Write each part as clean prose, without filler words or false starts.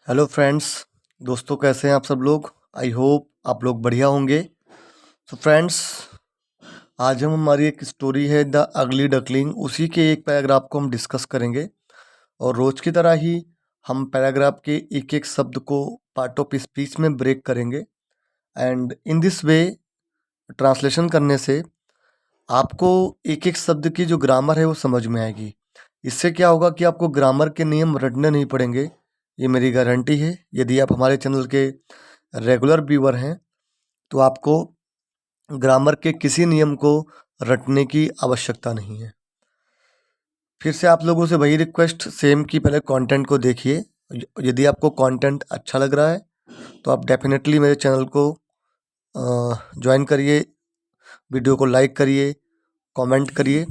Hello friends. दोस्तों, कैसे हैं आप सब लोग? आई होप आप लोग बढ़िया होंगे। तो फ्रेंड्स, आज हम हमारी एक स्टोरी है द अगली डकलिंग, उसी के एक पैराग्राफ को हम डिस्कस करेंगे। और रोज की तरह ही हम पैराग्राफ के एक एक शब्द को पार्ट ऑफ स्पीच में ब्रेक करेंगे। And in this way translation करने से आपको एक एक शब्द की जो ग्रामर है वो समझ में आएगी। इससे क्या होगा कि आपको ग्रामर के नियम रटने नहीं पड़ेंगे, ये मेरी गारंटी है। यदि आप हमारे चैनल के रेगुलर व्यूअर हैं तो आपको ग्रामर के किसी नियम को रटने की आवश्यकता नहीं है। फिर से आप लोगों से वही रिक्वेस्ट सेम कि पहले कंटेंट को देखिए। यदि आपको कंटेंट अच्छा लग रहा है तो आप डेफिनेटली मेरे चैनल को ज्वाइन करिए, वीडियो को लाइक करिए, कमेंट करिए।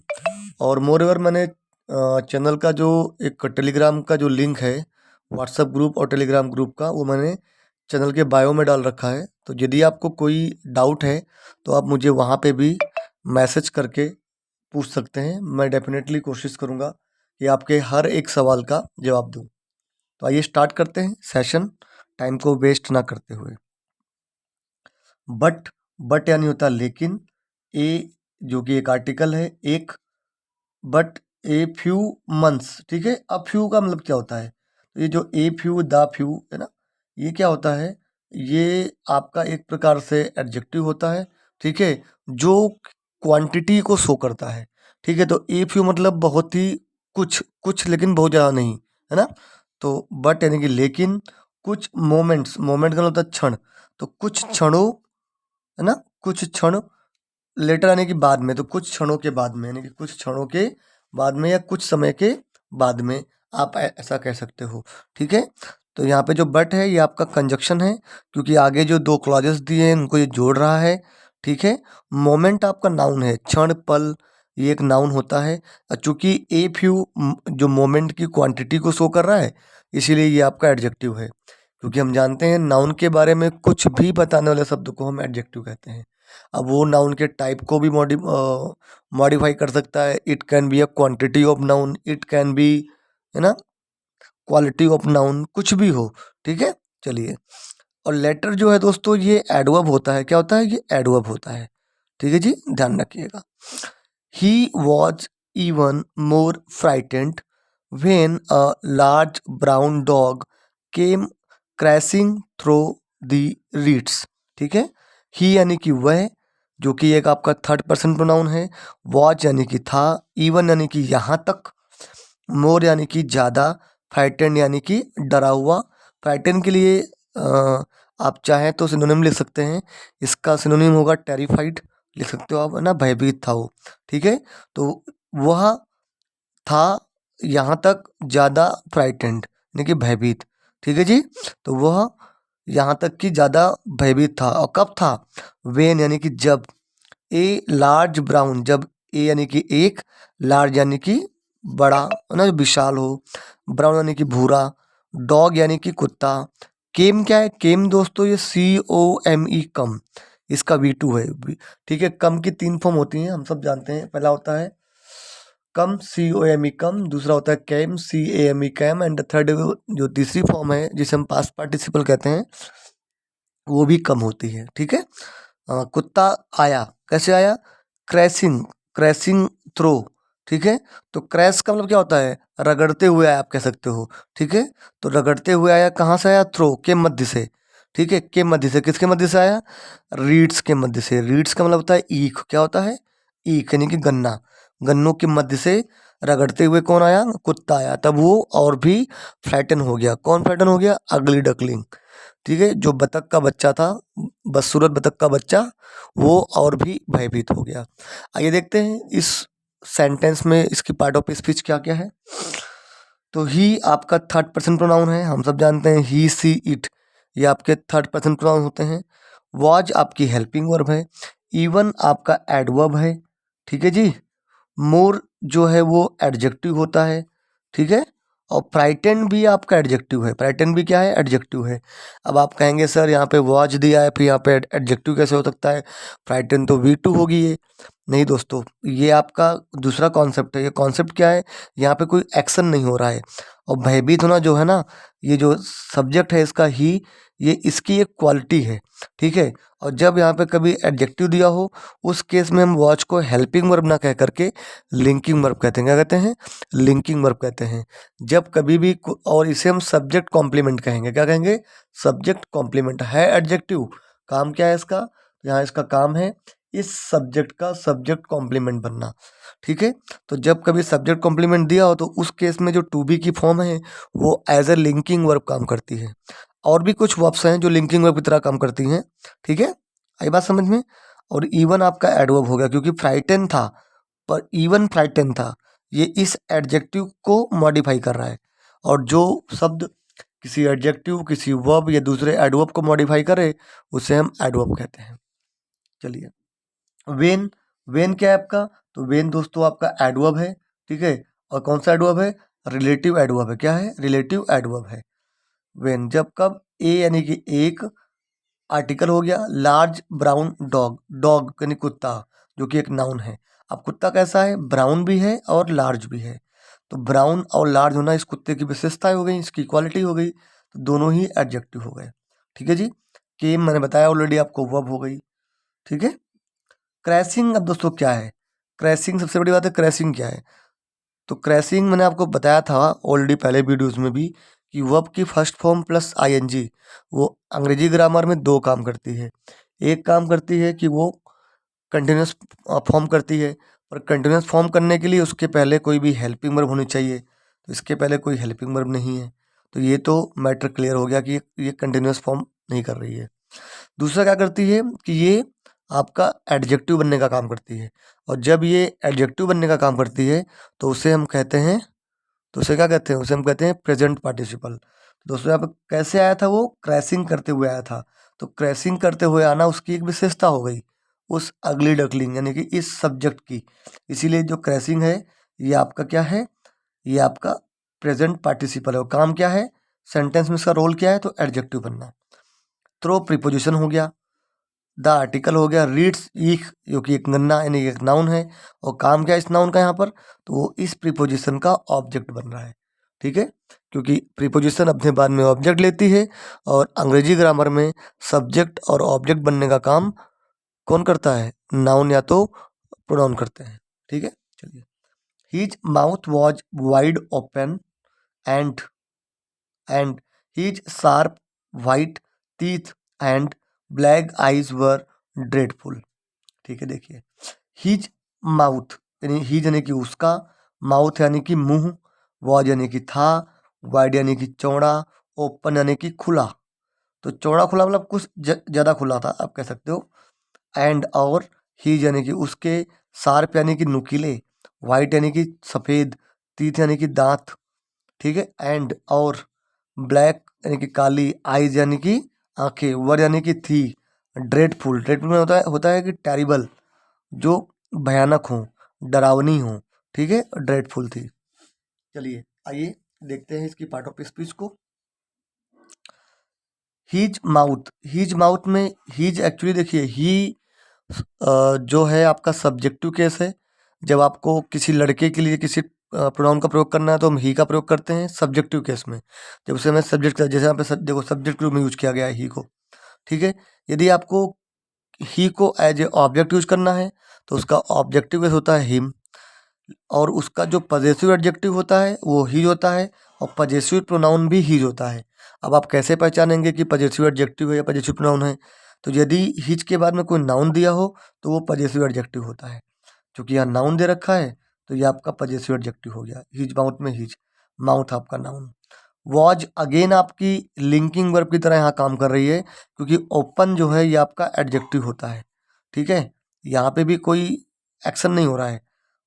और मोreover मैंने चैनल का जो एक टेलीग्राम का जो लिंक है, व्हाट्सएप ग्रुप और टेलीग्राम ग्रुप का, वो मैंने चैनल के बायो में डाल रखा है। तो यदि आपको कोई डाउट है तो आप मुझे वहाँ पे भी मैसेज करके पूछ सकते हैं। मैं डेफिनेटली कोशिश करूँगा कि आपके हर एक सवाल का जवाब दूँ। तो आइए स्टार्ट करते हैं सेशन, टाइम को वेस्ट ना करते हुए। बट यानी होता है लेकिन, ए जो कि एक आर्टिकल है, एक, बट ए फ्यू मंथ्स, ठीक है। अब फ्यू का मतलब क्या होता है? तो ये जो ए फ्यू द फ्यू है ना, ये क्या होता है? ये आपका एक प्रकार से एडजेक्टिव होता है, ठीक है, जो क्वांटिटी को शो करता है, ठीक है। तो ए फ्यू मतलब बहुत ही कुछ कुछ, लेकिन बहुत ज़्यादा नहीं, है ना। तो बट यानी कि लेकिन, कुछ मोमेंट्स, मोमेंट का मतलब होता है क्षण, तो कुछ क्षणों, है ना, कुछ क्षण, लेटर आने के बाद में, तो कुछ क्षणों के बाद में, यानी कि कुछ क्षणों के बाद में या कुछ समय के बाद में, आप ऐसा कह सकते हो, ठीक है। तो यहाँ पे जो बट है ये आपका कंजक्शन है, क्योंकि आगे जो दो क्लॉजेस दिए हैं उनको ये जोड़ रहा है, ठीक है। मोमेंट आपका नाउन है, क्षण, पल, ये एक नाउन होता है। चूंकि ए फ्यू जो मोमेंट की क्वांटिटी को शो कर रहा है, इसीलिए ये आपका एडजेक्टिव है। क्योंकि हम जानते हैं नाउन के बारे में कुछ भी बताने वाले शब्द को हम एडजेक्टिव कहते हैं। अब वो नाउन के टाइप को भी मॉडिफाई कर सकता है। It can be a quantity of noun, it can be, है ना, क्वालिटी ऑफ नाउन, कुछ भी हो, ठीक है। चलिए, और लेटर जो है दोस्तों ये एडवर्ब होता है। क्या होता है? ये एडवर्ब होता है, ठीक है जी, ध्यान रखिएगा। He was even more frightened when a large brown dog came crashing through the reads, ठीक है। ही यानी कि वह, जो कि एक आपका थर्ड पर्सन प्रोनाउन है। वॉच यानी कि था, इवन यानी कि यहाँ तक, मोर यानी कि ज़्यादा, फ्राइटेंड यानी कि डरा हुआ। फ्राइटेंड के लिए आप चाहें तो सिनोनिम लिख सकते हैं। इसका सिनोनिम होगा टेरिफाइड, लिख सकते हो आप, है ना, भयभीत था वो, ठीक है। तो वह था यहाँ तक ज़्यादा फ्राइटेंड, यानी कि भयभीत, ठीक है जी। तो वह यहाँ तक कि ज़्यादा भयभीत था। और कब था? वेन यानी कि जब, ए लार्ज ब्राउन, जब ए यानी कि एक, लार्ज यानी कि बड़ा, है ना, विशाल हो, ब्राउन यानी कि भूरा, डॉग यानी कि कुत्ता। केम क्या है? केम दोस्तों ये COME, कम, इसका V2 है, ठीक है। कम की तीन फॉर्म होती हैं, हम सब जानते हैं। पहला होता है कम, COME कम, दूसरा होता है came, CAME came, and third जो तीसरी फॉर्म है जिसे हम पास्ट पार्टिसिपल कहते हैं, वो भी कम होती है, ठीक है। कुत्ता आया, कैसे आया? क्रैशिंग, क्रैशिंग थ्रो, ठीक है। तो क्रैश का मतलब क्या होता है? रगड़ते हुए आया, आप कह सकते हो, ठीक है। तो रगड़ते हुए आया, कहाँ से आया? थ्रो, के मध्य से, ठीक है। के मध्य से, किसके मध्य से आया? रीड्स के मध्य से। रीड्स का मतलब होता है ईख, क्या होता है? ईख यानी कि गन्ना, गन्नों के मध्य से रगड़ते हुए कौन आया? कुत्ता आया। तब वो और भी फ्लैटन हो गया। कौन फ्लैटन हो गया? अगली डकलिंग, ठीक है। जो बतख का बच्चा था, बदसूरत बतख का बच्चा, वो और भी भयभीत हो गया। आइए देखते हैं इस सेंटेंस में इसकी पार्ट ऑफ स्पीच क्या क्या है। तो ही आपका थर्ड पर्सन प्रोनाउन है, हम सब जानते हैं। ही, सी, इट, ये आपके थर्ड पर्सन प्रोनाउन होते हैं। वॉज आपकी हेल्पिंग वर्ब है। इवन आपका एडवर्ब है, ठीक है जी। मोर जो है वो एडजेक्टिव होता है, ठीक है। और फ्राइटेंड भी आपका एडजेक्टिव है, फ्राइटेंड भी क्या है, एडजेक्टिव है। अब आप कहेंगे सर यहाँ पे वॉच दिया है, फिर यहाँ पे एडजेक्टिव कैसे हो सकता है, फ्राइटेंड तो V2 होगी ये। नहीं दोस्तों, ये आपका दूसरा कॉन्सेप्ट है। ये कॉन्सेप्ट क्या है, यहाँ पे कोई एक्शन नहीं हो रहा है। और भयभीत होना जो है ना, ये जो सब्जेक्ट है इसका ही, ये इसकी एक क्वालिटी है, ठीक है। और जब यहाँ पे कभी एडजेक्टिव दिया हो, उस केस में हम वॉच को हेल्पिंग वर्ब ना कह करके लिंकिंग वर्ब कहते हैं। क्या कहते हैं, लिंकिंग वर्ब कहते हैं। जब कभी भी और इसे हम सब्जेक्ट कॉम्प्लीमेंट कहेंगे। क्या कहेंगे, सब्जेक्ट कॉम्प्लीमेंट है एडजेक्टिव। काम क्या है इसका, यहाँ इसका काम है इस सब्जेक्ट का सब्जेक्ट कॉम्प्लीमेंट बनना, ठीक है। तो जब कभी सब्जेक्ट कॉम्प्लीमेंट दिया हो, तो उस केस में जो टू बी की फॉर्म है वो एज ए लिंकिंग वर्ब काम करती है। और भी कुछ वर्ब्स हैं जो लिंकिंग वर्ब की तरह काम करती हैं, ठीक है। आई बात समझ में। और इवन आपका एडवर्ब हो गया, क्योंकि फ्राइटन था पर इवन फ्राइटन था, ये इस एडजेक्टिव को मॉडिफाई कर रहा है। और जो शब्द किसी एडजेक्टिव, किसी वर्ब या दूसरे एडवर्ब को मॉडिफाई करे, उसे हम एडवर्ब कहते हैं। चलिए, वेन, वेन क्या है आपका, तो वेन दोस्तों आपका एडवर्ब है, ठीक है। और कौन सा एडवर्ब है, रिलेटिव एडवर्ब है। क्या है, रिलेटिव एडवर्ब है वेन। जब कब, ए यानी कि एक, आर्टिकल हो गया, लार्ज ब्राउन डॉग, डॉग यानी कुत्ता, जो कि एक नाउन है। अब कुत्ता कैसा है, ब्राउन भी है और लार्ज भी है। तो ब्राउन और लार्ज होना इस कुत्ते की विशेषताएं हो गई, इसकी क्वालिटी हो गई, तो दोनों ही एडजेक्टिव हो गए, ठीक है जी। केम मैंने बताया ऑलरेडी आपको, वर्ब हो गई, ठीक है। क्रैशिंग, अब दोस्तों क्या है, क्रैशिंग सबसे बड़ी बात है, क्रैशिंग क्या है। तो क्रैशिंग मैंने आपको बताया था ऑलरेडी पहले वीडियोस में भी, कि वर्ब की फर्स्ट फॉर्म प्लस आईएनजी वो अंग्रेजी ग्रामर में दो काम करती है। एक काम करती है कि वो कंटिन्यूस फॉर्म करती है, पर कंटिन्यूस फॉर्म करने के लिए उसके पहले कोई भी हेल्पिंग वर्ब होनी चाहिए। तो इसके पहले कोई हेल्पिंग वर्ब नहीं है, तो ये तो मैटर क्लियर हो गया कि ये कंटिन्यूस फॉर्म नहीं कर रही है। दूसरा क्या करती है कि ये आपका एडजेक्टिव बनने का काम करती है। और जब ये एडजेक्टिव बनने का काम करती है, तो उसे हम कहते हैं, तो उसे क्या कहते हैं, उसे हम कहते हैं प्रेजेंट पार्टिसिपल। दोस्तों यहाँ पे कैसे आया था, वो क्रैशिंग करते हुए आया था। तो क्रैशिंग करते हुए आना उसकी एक विशेषता हो गई उस अगली डकलिंग यानी कि इस सब्जेक्ट की। इसीलिए जो क्रैशिंग है ये आपका क्या है, ये आपका प्रेजेंट पार्टिसिपल है। और काम क्या है, सेंटेंस में इसका रोल क्या है, तो एडजेक्टिव बनना। थ्रो प्रीपोजिशन हो गया, द आर्टिकल हो गया, रीड्स ईख जो कि एक गन्ना यानी एक नाउन है। और काम क्या है इस नाउन का यहाँ पर, तो वो इस प्रीपोजिशन का ऑब्जेक्ट बन रहा है, ठीक है। क्योंकि प्रीपोजिशन अपने बाद में ऑब्जेक्ट लेती है, और अंग्रेजी ग्रामर में सब्जेक्ट और ऑब्जेक्ट बनने का काम कौन करता है, नाउन या तो प्रोनाउन करते हैं, ठीक है। चलिए, his mouth was wide open and and his sharp white teeth and black eyes were dreadful, ठीक है। देखिए, हिज माउथ यानी हिज यानी कि उसका, माउथ यानी कि मुंह, वॉज यानी कि था, वाइड यानी कि चौड़ा, ओपन यानी कि खुला। तो चौड़ा खुला मतलब कुछ ज़्यादा खुला था आप कह सकते हो। एंड और हिज यानी कि उसके, शार्प यानी कि नुकीले, वाइट यानी कि सफ़ेद, टीथ यानी कि दांत, ठीक है। एंड और ब्लैक यानी कि काली, आइज यानी कि आंखें, वर यानी कि थी, ड्रेडफुल, ड्रेडफुल में होता है कि टेरिबल, जो भयानक हो, डरावनी हो, ठीक है, ड्रेडफुल थी। चलिए आइए देखते हैं इसकी पार्ट ऑफ स्पीच को। हीज माउथ, हीज माउथ में हीज एक्चुअली देखिए ही जो है आपका सब्जेक्टिव केस है। जब आपको किसी लड़के के लिए किसी प्रोनाउन का प्रयोग करना है तो हम ही का प्रयोग करते हैं सब्जेक्टिव केस में। जब उसे हमें सब्जेक्ट, जैसे यहाँ पे देखो सब्जेक्ट के रूप में यूज किया गया है ही को, ठीक है। यदि आपको ही को एज ए ऑब्जेक्ट यूज करना है, तो उसका ऑब्जेक्टिव केस होता है हिम, और उसका जो पजेसिव एडजेक्टिव होता है वो हीज होता है, और पजेसिव प्रोनाउन भी हीज होता है। अब आप कैसे पहचानेंगे कि पजेसिव एडजेक्टिव है या पजेसिव प्रोनाउन है, तो यदि हीज के बाद में कोई नाउन दिया हो तो वो पजेसिव एडजेक्टिव होता है। क्योंकि यहाँ नाउन दे रखा है, तो ये आपका पजेसिव एडजेक्टिव हो गया। हीज माउथ में हीज, माउथ आपका नाउन। वॉज अगेन आपकी लिंकिंग वर्ब की तरह यहाँ काम कर रही है, क्योंकि ओपन जो है ये आपका एडजेक्टिव होता है, ठीक है। यहाँ पे भी कोई एक्शन नहीं हो रहा है,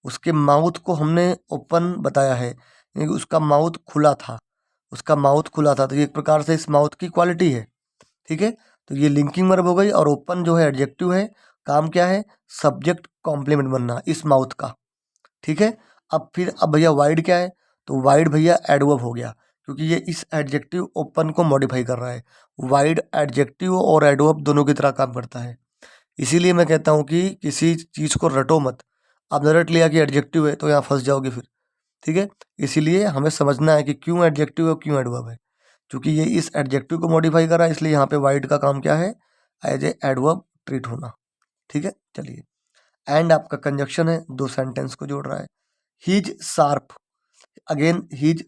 उसके माउथ को हमने ओपन बताया है, यानी कि उसका माउथ खुला था, उसका माउथ खुला था, तो ये एक प्रकार से इस माउथ की क्वालिटी है, ठीक है। तो ये लिंकिंग वर्ब हो गई, और ओपन जो है एडजेक्टिव है। काम क्या है, सब्जेक्ट कॉम्प्लीमेंट बनना इस माउथ का, ठीक है। अब भैया वाइड क्या है, तो वाइड भैया एडवर्ब हो गया, क्योंकि ये इस एडजेक्टिव ओपन को मॉडिफाई कर रहा है। वाइड एडजेक्टिव और एडवर्ब दोनों की तरह काम करता है। इसीलिए मैं कहता हूँ कि किसी चीज़ को रटो मत। आपने रट लिया कि एडजेक्टिव है तो यहाँ फंस जाओगे फिर, ठीक है। इसीलिए हमें समझना है कि क्यों एडजेक्टिव है, क्यों एडवर्ब है। क्योंकि ये इस एडजेक्टिव को मॉडिफाई कर रहा है, इसलिए यहाँ पे वाइड का काम क्या है, एज ए एडवर्ब ट्रीट होना, ठीक है। चलिए, एंड आपका कंजक्शन है, दो सेंटेंस को जोड़ रहा है। His sharp, again his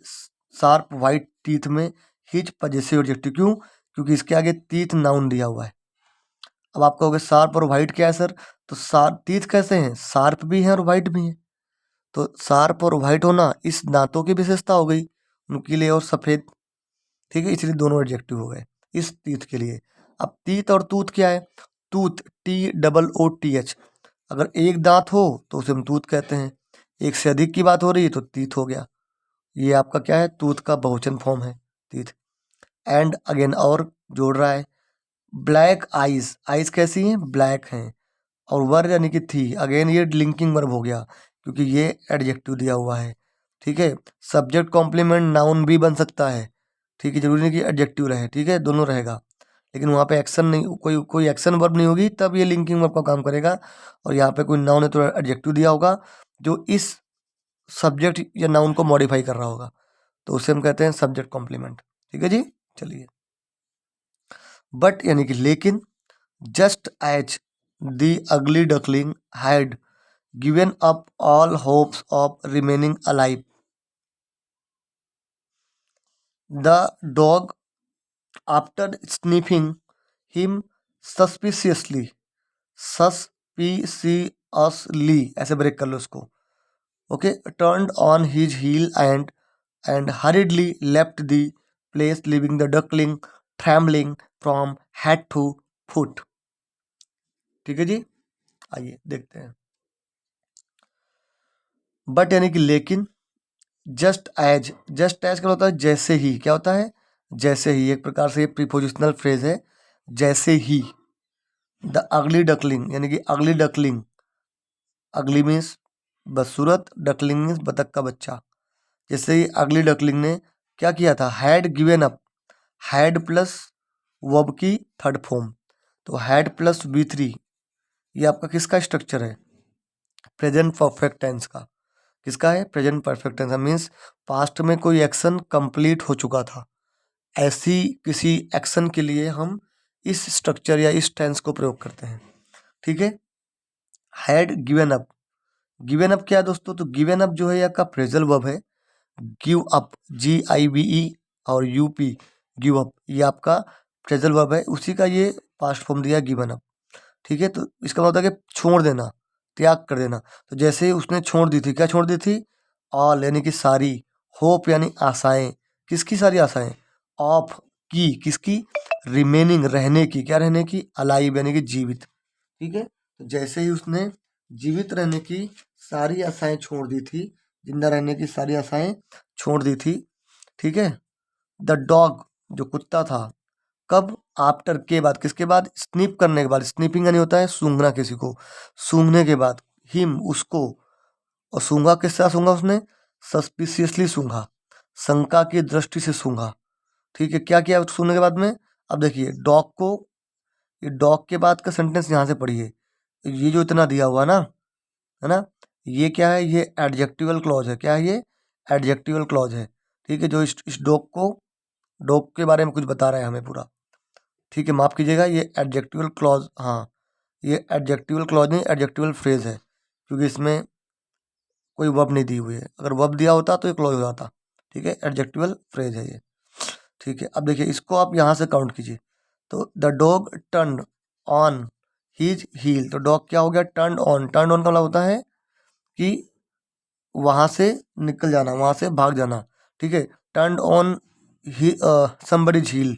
sharp white teeth में हीज पजेसिव एडजेक्टिव, क्यों, क्योंकि इसके आगे टीथ नाउन दिया हुआ है। अब आप कहोगे शार्प और वाइट क्या है सर, तो शार्प टीथ कैसे हैं, शार्प भी हैं और वाइट भी हैं, तो शार्प और वाइट होना इस दांतों की विशेषता हो गई, नुकीले और सफ़ेद, ठीक है, इसलिए दोनों एडजेक्टिव हो गए इस टीथ के लिए। अब टीथ और टूथ क्या है, टूथ TOOTH, अगर एक दांत हो तो उसे हम टूथ कहते हैं, एक से अधिक की बात हो रही है तो टीथ हो गया। ये आपका क्या है, टूथ का बहुवचन फॉर्म है टीथ। एंड अगेन और जोड़ रहा है। ब्लैक आइज, आइज कैसी हैं, ब्लैक हैं, और वर यानी कि थी, अगेन ये लिंकिंग वर्ब हो गया क्योंकि ये एडजेक्टिव दिया हुआ है, ठीक है। सब्जेक्ट कॉम्प्लीमेंट नाउन भी बन सकता है, ठीक है, जरूरी नहीं कि एडजेक्टिव रहे, ठीक है, दोनों रहेगा, लेकिन वहाँ पे एक्शन नहीं, कोई एक्शन वर्ब नहीं होगी तब ये लिंकिंग वर्ब का काम करेगा। और यहाँ पे कोई नाउन है तो एडजेक्टिव दिया होगा जो इस सब्जेक्ट या नाउन को मॉडिफाई कर रहा होगा, तो उसे हम कहते हैं सब्जेक्ट कॉम्प्लीमेंट, ठीक है जी। चलिए, बट यानी कि लेकिन, just as the ugly duckling had given up all hopes of remaining alive, the dog after sniffing him suspiciously, suspiciously ऐसे ब्रेक कर लो उसको, okay, turned on his heel and hurriedly left the place, leaving the duckling trembling from head to foot, ठीक है जी। आइए देखते हैं, but यानी कि लेकिन, जस्ट एज, जस्ट एज क्या होता है, जैसे ही, क्या होता है, जैसे ही, एक प्रकार से ये प्रीपोजिशनल फ्रेज है, जैसे ही। द अगली डकलिंग यानी कि अगली डकलिंग, अगली मीन्स बदसूरत, डकलिंग मीन्स बतख का बच्चा। जैसे ही अगली डकलिंग ने क्या किया था, had given up, had plus verb की थर्ड फॉर्म, तो हैड प्लस V3, ये आपका किसका स्ट्रक्चर है, प्रेजेंट परफेक्ट टेंस का। किसका है, present perfect tense, means past में कोई एक्शन कंप्लीट हो चुका था, ऐसी किसी एक्शन के लिए हम इस स्ट्रक्चर या इस टेंस को प्रयोग करते हैं, ठीक है। Had given up, given up क्या है दोस्तों, तो गिवन अप जो है आपका फ्रेजल वर्ब है, गिव अप, GIVE और UP, गिव अप, ये आपका फ्रेजल वर्ब है, उसी का ये पास्ट फॉर्म दिया गिवन अप, ठीक है। तो इसका मतलब है कि छोड़ देना, त्याग कर देना। तो जैसे ही उसने छोड़ दी थी, क्या छोड़ दी थी, ऑल यानी कि सारी, होप यानी आशाएं, किसकी सारी आशाएं, ऑफ की, किसकी, रिमेनिंग रहने की, क्या रहने की, अलाइव यानी कि जीवित, ठीक है। तो जैसे ही उसने जीवित रहने की सारी आशाएं छोड़ दी थी, जिंदा रहने की सारी आशाएं छोड़ दी थी, ठीक है। द डॉग जो कुत्ता था, कब, आफ्टर के बाद, किसके बाद, स्निप करने के बाद, स्निपिंग यानी होता है सूंघना किसी को, सूंघने के बाद, हिम उसको, और सूंघा किस तरह सूंघा उसने, सस्पिशियसली सूंघा, शंका की दृष्टि से सूंघा, ठीक है। क्या किया सूंघने के बाद में, अब देखिए डॉग को, ये डॉग के बाद का सेंटेंस यहाँ से पढ़िए, ये जो इतना दिया हुआ ना, है ना, ये क्या है, ये एडजेक्टिवल क्लॉज है, क्या है ये, एडजेक्टिवल क्लॉज है, ठीक है, जो इस डॉग को, डॉग के बारे में कुछ बता रहा है हमें पूरा, ठीक है, माफ़ कीजिएगा, ये एडजेक्टिवल क्लॉज, हाँ, ये एडजेक्टिवल क्लॉज नहीं, एडजेक्टिवल फ्रेज है, क्योंकि इसमें कोई वर्ब नहीं दी हुई है, अगर वर्ब दिया होता तो ये क्लॉज हो जाता, ठीक है, एडजेक्टिवल फ्रेज है ये, ठीक है। अब देखिए इसको आप यहाँ से काउंट कीजिए, तो the dog turn on his heel, तो डॉग क्या हो गया, टर्न ऑन, टर्न ऑन का मतलब होता है कि वहाँ से निकल जाना, वहाँ से भाग जाना, ठीक है। Turn on he somebody's heel,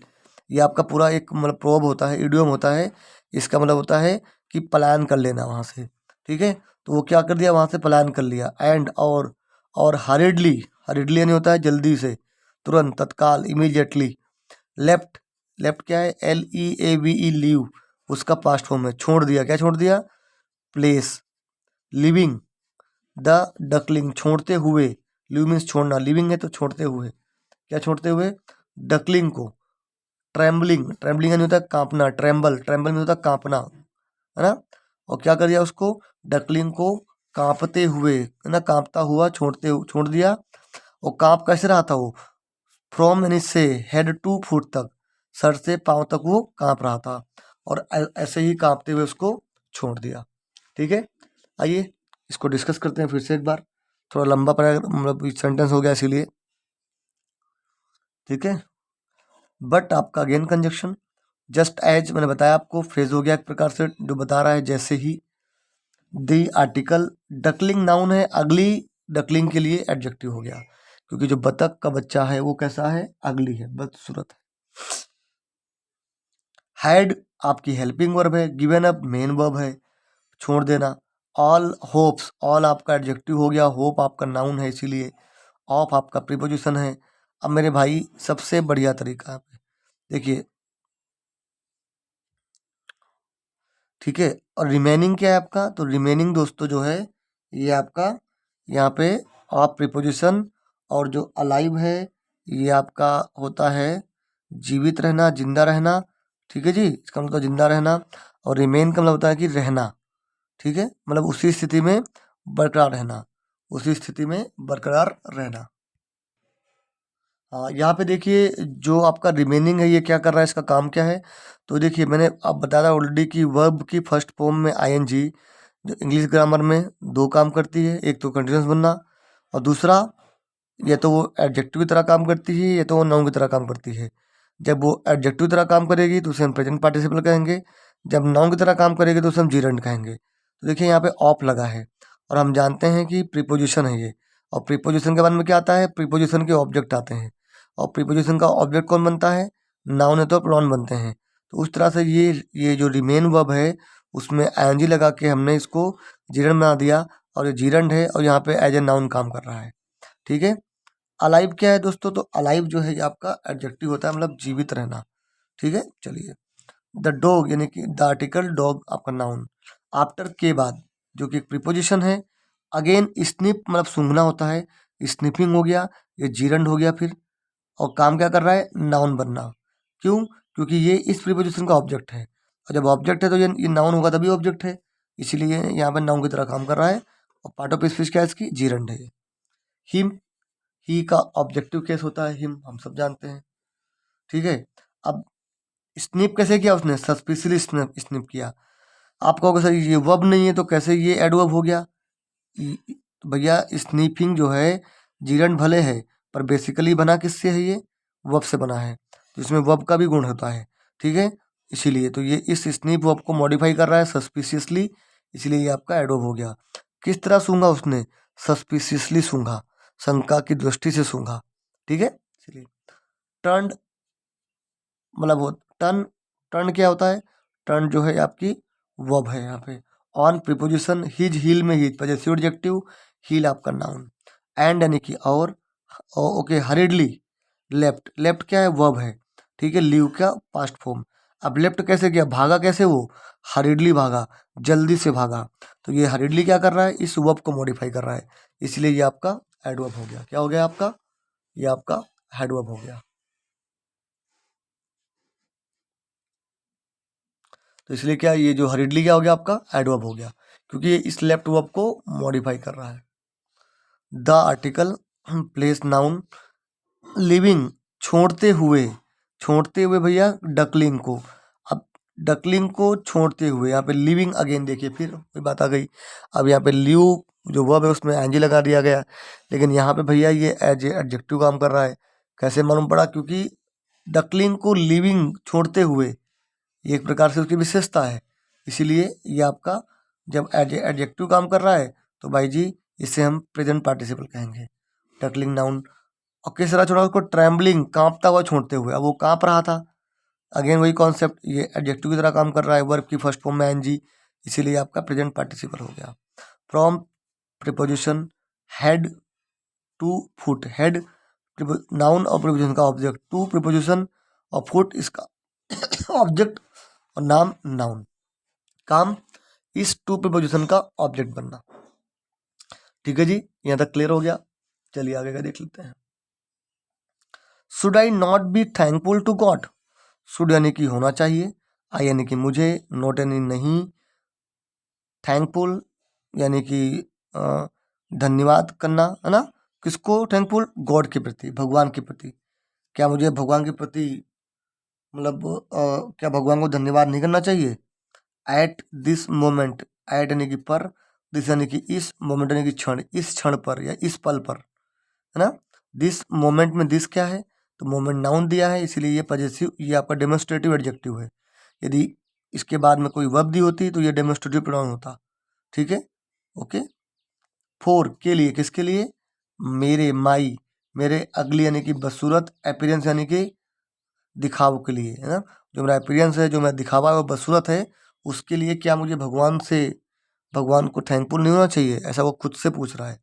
ये आपका पूरा एक मतलब प्रोवर्ब होता है, इडियम होता है, इसका मतलब होता है कि पलायन कर लेना वहाँ से, ठीक है। तो वो क्या कर दिया, वहाँ से पलायन कर लिया। एंड और हरिडली, हरिडली यानी होता है जल्दी से, तुरंत, तत्काल, इमीडिएटली। लेफ्ट, लेफ्ट क्या है, LEAVE, लीव, उसका पास्ट फॉर्म है, छोड़ दिया, क्या छोड़ दिया, प्लेस। लिविंग द डकलिंग, छोड़ते हुए, लीव मीन्स छोड़ना, लिविंग है तो छोड़ते हुए, क्या छोड़ते हुए, डकलिंग को, ट्रेम्बलिंग, ट्रेम्बलिंग नहीं होता कांपना, ट्रेम्बल, ट्रेम्बल में होता कांपना, है ना, और क्या कर दिया उसको, डकलिंग को कांपते हुए, है ना, कांपता हुआ छोड़ दिया। और कांप कैसे रहा था वो, फ्रॉम यानी से, हेड टू फुट तक, सर से पांव तक वो कांप रहा था, और ऐसे ही कांपते हुए उसको छोड़ दिया। ठीक है, आइए इसको डिस्कस करते हैं फिर से एक बार, थोड़ा लंबा पड़ेगा, मतलब सेंटेंस हो गया इसीलिए। ठीक है, बट आपका अगेन कंजक्शन, जस्ट एज मैंने बताया आपको, फ्रेज हो गया एक प्रकार से जो बता रहा है जैसे ही। दी आर्टिकल, डकलिंग नाउन है, अगली डकलिंग के लिए एडजेक्टिव हो गया, क्योंकि जो बतख का बच्चा है वो कैसा है, अगली है, बदसूरत है। हैड आपकी हेल्पिंग वर्ब है, गिवन अप मेन वर्ब है, छोड़ देना। ऑल होप्स, ऑल आपका एडजेक्टिव हो गया, होप आपका नाउन है इसीलिए, ऑफ आपका प्रीपोजिशन है। अब मेरे भाई सबसे बढ़िया तरीका है, देखिए, ठीक है, और रिमेनिंग क्या है आपका, तो रिमेनिंग दोस्तों जो है ये आपका यहाँ पे ऑफ प्रीपोजिशन, और जो अलाइव है ये आपका होता है जीवित रहना, जिंदा रहना। ठीक है जी, इसका मतलब जिंदा रहना, और रिमेन का मतलब होता है कि रहना। ठीक है, मतलब उसी स्थिति में बरकरार रहना, उसी स्थिति में बरकरार रहना। हाँ, यहाँ पे देखिए जो आपका रिमेनिंग है ये क्या कर रहा है, इसका काम क्या है, तो देखिए मैंने अब बताया ऑलरेडी कि वर्ब की फर्स्ट फॉर्म में आईएनजी, जो इंग्लिश ग्रामर में दो काम करती है, एक तो कंटिन्यूस बनना, और दूसरा या तो वो एडजेक्टिव की तरह काम करती है या तो वो नाउन की तरह काम करती है। जब वो एडजेक्टिव की तरह काम करेगी तो उसे हम प्रेजेंट पार्टिसिपल कहेंगे, जब नाउन की तरह काम करेगी तो उसे हम जीरंड कहेंगे। तो देखिए यहाँ पे ऑफ लगा है, और हम जानते हैं कि प्रीपोजिशन है ये, और प्रीपोजिशन के बाद में क्या आता है, प्रीपोजिशन के ऑब्जेक्ट आते हैं, और प्रीपोजिशन का ऑब्जेक्ट कौन बनता है, नाउन है तो प्रोनाउन बनते हैं। तो उस तरह से ये जो रिमेन वर्ब है उसमें आईएनजी लगा के हमने इसको जीरंड बना दिया, और ये जीरंड है और यहाँ पे एज ए नाउन काम कर रहा है। ठीक है, अलाइव क्या है दोस्तों, तो अलाइव जो है ये आपका एडजेक्टिव होता है, मतलब जीवित रहना। ठीक है, चलिए, द डॉग यानी कि द आर्टिकल डॉग आपका नाउन, आफ्टर के बाद जो कि एक प्रीपोजिशन है, अगेन स्निप मतलब सूंघना होता है, स्निफिंग हो गया, ये जीरंड हो गया फिर, और काम क्या कर रहा है, नाउन बनना। क्यों, क्योंकि ये इस प्रीपोजिशन का ऑब्जेक्ट है, और जब ऑब्जेक्ट है तो ये नाउन होगा तभी ऑब्जेक्ट है, इसीलिए यहाँ पर नाउन की तरह काम कर रहा है, और पार्ट ऑफ स्पीच क्या है इसकी, जीरंड है। हिम, ही का ऑब्जेक्टिव केस होता है हिम, हम सब जानते हैं। ठीक है, अब स्निप कैसे किया उसने, सस्पिशियसली स्निप किया। आप कहोगे सर ये वर्ब नहीं है तो कैसे ये एडवर्ब हो गया, तो भैया स्नीफिंग जो है जीरंड भले है पर बेसिकली बना किससे है, ये वर्ब से बना है, तो इसमें वर्ब का भी गुण होता है। ठीक है, इसीलिए तो ये इस स्नीप वर्ब को मॉडिफाई कर रहा है सस्पिशियसली, इसीलिए ये आपका एडवर्ब हो गया। किस तरह सूंघा उसने, सस्पिशियसली सूंघा, शंका की दृष्टि से सूंघा। ठीक है, इसलिए टर्न मतलब वो टर्न, टर्न क्या होता है, टर्न जो है आपकी वर्ब है यहाँ पे। ऑन प्रीपोजिशन, हिज हील में हिज पजेसिव एडजेक्टिव, हील आपका नाउन, एंड यानी कि और, ओके, हरिडली, लेफ्ट, लेफ्ट क्या है, वर्ब है। ठीक है, लीव का पास्ट फॉर्म। अब लेफ्ट कैसे किया, भागा कैसे वो, हरिडली भागा, जल्दी से भागा, तो ये हरिडली क्या कर रहा है, इस वर्ब को मॉडिफाई कर रहा है, इसलिए ये आपका एडवर्ब हो गया। क्या हो गया आपका, ये आपका हेडवर्ब हो गया। तो इसलिए क्या, ये जो हरिडली क्या हो गया आपका, एडवर्ब हो गया, क्योंकि ये इस लेफ्ट वर्ब को मॉडिफाई कर रहा है। The article place noun, living छोड़ते हुए भैया डकलिंग को। अब डकलिंग को छोड़ते हुए, यहाँ पे लिविंग अगेन देखिए फिर कोई बात आ गई। अब यहाँ पे लिव जो वर्ब है उसमें एनजी लगा दिया गया, लेकिन यहाँ पे भैया ये एज एडजेक्टिव काम कर रहा है। कैसे मालूम पड़ा, क्योंकि डकलिंग को लिविंग छोड़ते हुए, ये एक प्रकार से उसकी विशेषता है, इसीलिए ये आपका जब एडजेक्टिव काम कर रहा है तो भाई जी इसे हम प्रेजेंट पार्टिसिपल कहेंगे, टकलिंग नाउन। और किस तरह छोड़ा उसको, ट्रैम्बलिंग कांपता हुआ छोड़ते हुए, अब वो कांप रहा था, अगेन वही कॉन्सेप्ट, ये एडजेक्टिव की तरह काम कर रहा है, वर्ब की फर्स्ट फॉर्म में एनजी, इसीलिए आपका प्रेजेंट पार्टिसिपल हो गया। From preposition, head to foot, head noun और प्रीपोजिशन का ऑब्जेक्ट, टू प्रीपोजिशन और फुट इसका ऑब्जेक्ट, और नाम नाउन, काम इस टू प्रीपोजिशन का ऑब्जेक्ट बनना। ठीक है जी, यहाँ तक क्लियर हो गया। चलिए आगे का देख लेते हैं। Should I not be thankful to God. Should यानी कि होना चाहिए, आई यानी कि मुझे, नॉट यानी नहीं, थैंकफुल यानी कि धन्यवाद करना, है ना। किसको थैंकफुल? गॉड के प्रति, भगवान के प्रति। क्या मुझे भगवान के प्रति मतलब क्या भगवान को धन्यवाद नहीं करना चाहिए? एट दिस मोमेंट, एट यानी कि पर, दिस यानी कि इस, मोमेंट यानी कि क्षण, इस क्षण पर या इस पल पर, है ना। दिस मोमेंट में दिस क्या है? तो मोमेंट नाउन दिया है, इसीलिए ये पॉजेसिव, ये आपका डेमोन्स्ट्रेटिव एडजेक्टिव है। यदि इसके बाद में कोई वर्ब दी होती तो ये डेमोन्स्ट्रेटिव प्रोनाउन होता। ठीक है, ओके। फोर के लिए, किसके लिए? मेरे, माई, मेरे अगली यानी कि बदसूरत, अपीयरेंस यानी कि दिखाव के लिए, है ना। जो मेरा अपीयरेंस है, जो मेरा दिखावा है वो बदसूरत है, उसके लिए क्या मुझे भगवान को थैंकफुल नहीं होना चाहिए? ऐसा वो खुद से पूछ रहा है।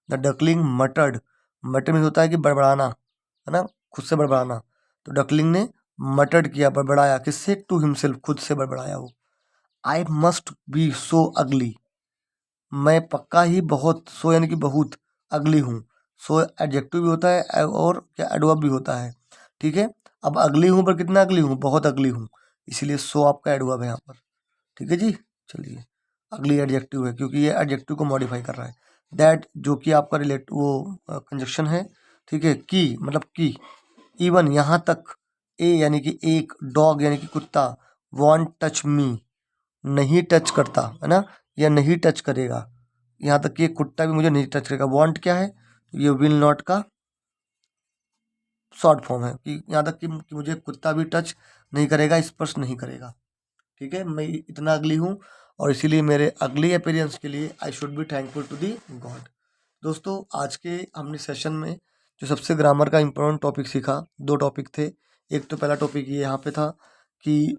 द डकलिंग मटर्ड, मटर में होता है कि बड़बड़ाना, है ना, खुद से बड़बड़ाना। तो डकलिंग ने मटर्ड किया, बड़बड़ाया, किससे? टू हिमसेल्फ, खुद से बड़बड़ाया वो। आई मस्ट बी सो अगली, मैं पक्का ही बहुत, सो यानी कि बहुत, अगली हूँ। सो एडजेक्टिव भी होता है और क्या एडवर्ब भी होता है। ठीक है, अब अगली हूँ पर कितना अगली हूँ? बहुत अगली हूँ, इसीलिए सो आपका एडवर्ब है यहाँ पर। ठीक है जी, चलिए अगली एडजेक्टिव है, क्योंकि ये एडजेक्टिव को मॉडिफाई कर रहा है। दैट जो कि आपका रिलेट वो कंजक्शन है। ठीक है, की मतलब की, इवन यहाँ तक, ए यानी कि एक, डॉग यानी कि कुत्ता, वॉन्ट टच मी, नहीं टच करता, है ना, या नहीं टच करेगा। यहाँ तक कि एक कुत्ता भी मुझे नहीं टच करेगा। वॉन्ट क्या है? ये विल नॉट का शॉर्ट फॉर्म है, कि यहाँ तक कि मुझे कुत्ता भी टच नहीं करेगा, स्पर्श नहीं करेगा। ठीक है, मैं इतना अगली हूँ और इसीलिए मेरे अगली अपीयरेंस के लिए I should be thankful to the God. दोस्तों, आज के हमने सेशन में जो सबसे ग्रामर का इम्पोर्टेंट टॉपिक सीखा, दो टॉपिक थे। एक तो पहला टॉपिक ये यहाँ पे था कि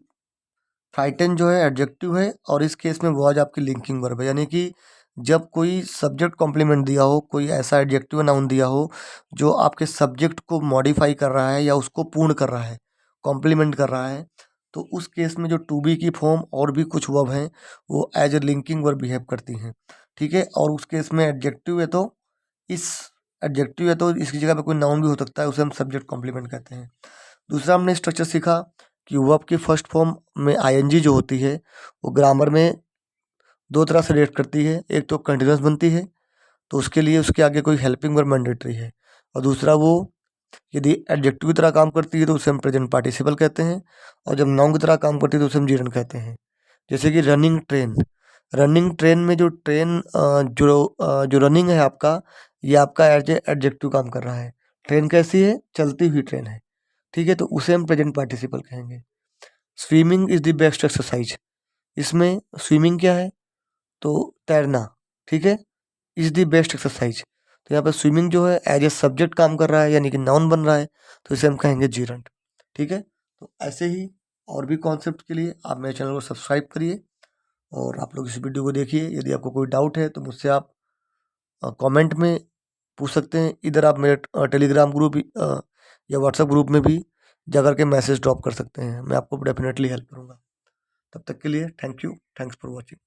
फ्राइटन जो है एडजेक्टिव है और इस केस में वॉज आपकी लिंकिंग वर्ब है, यानी कि जब कोई सब्जेक्ट कॉम्प्लीमेंट दिया हो, कोई ऐसा एडजेक्टिव नाउन दिया हो जो आपके सब्जेक्ट को मॉडिफाई कर रहा है या उसको पूर्ण कर रहा है, कॉम्प्लीमेंट कर रहा है, तो उस केस में जो टू बी की फॉर्म और भी कुछ वर्ब हैं वो as a linking verb behave करती हैं। ठीक है, और उस केस में एडजेक्टिव है तो इस एडजेक्टिव है तो इसकी जगह पे कोई नाउन भी हो सकता है, उसे हम सब्जेक्ट कॉम्प्लीमेंट कहते हैं। दूसरा हमने स्ट्रक्चर सीखा कि वर्ब की फर्स्ट फॉर्म में आईएनजी जो होती है वो ग्रामर में दो तरह से रिएक्ट करती है। एक तो कंटिन्यूस बनती है, तो उसके लिए उसके आगे कोई हेल्पिंग वर्ब मैंडेटरी है, और दूसरा वो यदि एडजेक्टिव की तरह काम करती है तो उसे हम प्रेजेंट पार्टिसिपल कहते हैं, और जब नाउन की तरह काम करती है तो उसे हम जीरंड कहते हैं। जैसे कि रनिंग ट्रेन, रनिंग ट्रेन में जो ट्रेन जो रनिंग है आपका, ये आपका एज ए एडजेक्टिव काम कर रहा है। ट्रेन कैसी है? चलती हुई ट्रेन है। ठीक है, तो उसे हम प्रेजेंट पार्टिसिपल कहेंगे। Swimming is the best exercise, इसमें स्विमिंग क्या है? तो तैरना। ठीक है, इज द बेस्ट एक्सरसाइज, तो यहाँ पर स्विमिंग जो है एज ए सब्जेक्ट काम कर रहा है, यानी कि नाउन बन रहा है, तो इसे हम कहेंगे जीरंट। ठीक है, तो ऐसे ही और भी कॉन्सेप्ट के लिए आप मेरे चैनल को सब्सक्राइब करिए और आप लोग इस वीडियो को देखिए। यदि आपको कोई डाउट है तो मुझसे आप कमेंट में पूछ सकते हैं, इधर आप मेरे टेलीग्राम ग्रुप या व्हाट्सएप ग्रुप में भी जाकर के मैसेज ड्रॉप कर सकते हैं, मैं आपको डेफिनेटली हेल्प करूँगा। तब तक के लिए thank you, thanks for watching.